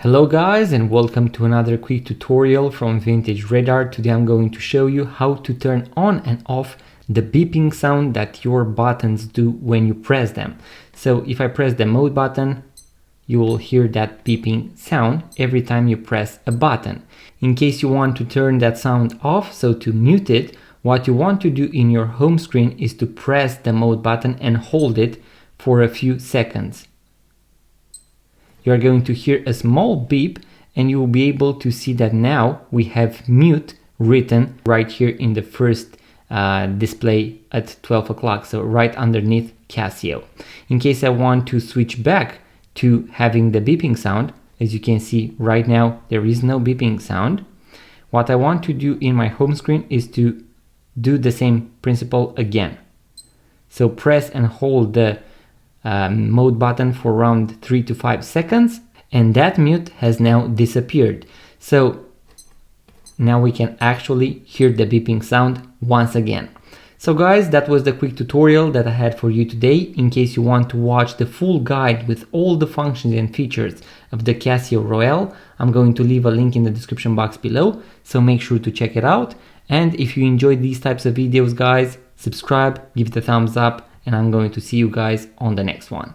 Hello guys, and welcome to another quick tutorial from Vintage Radar. Today I'm going to show you how to turn on and off the beeping sound that your buttons do when you press them. So if I press the mode button, you will hear that beeping sound every time you press a button. In case you want to turn that sound off, so to mute it, what you want to do in your home screen is to press the mode button and hold it for a few seconds. You are going to hear a small beep and you will be able to see that now we have mute written right here in the first display at 12 o'clock, so right underneath Casio. In case I want to switch back to having the beeping sound, as you can see right now there is no beeping sound. What I want to do in my home screen is to do the same principle again. So press and hold the mode button for around 3 to 5 seconds, and that mute has now disappeared. So now we can actually hear the beeping sound once again. So guys, that was the quick tutorial that I had for you today. In case you want to watch the full guide with all the functions and features of the Casio Royale, I'm going to leave a link in the description box below, so make sure to check it out. And if you enjoyed these types of videos guys, subscribe, give it a thumbs up, and I'm going to see you guys on the next one.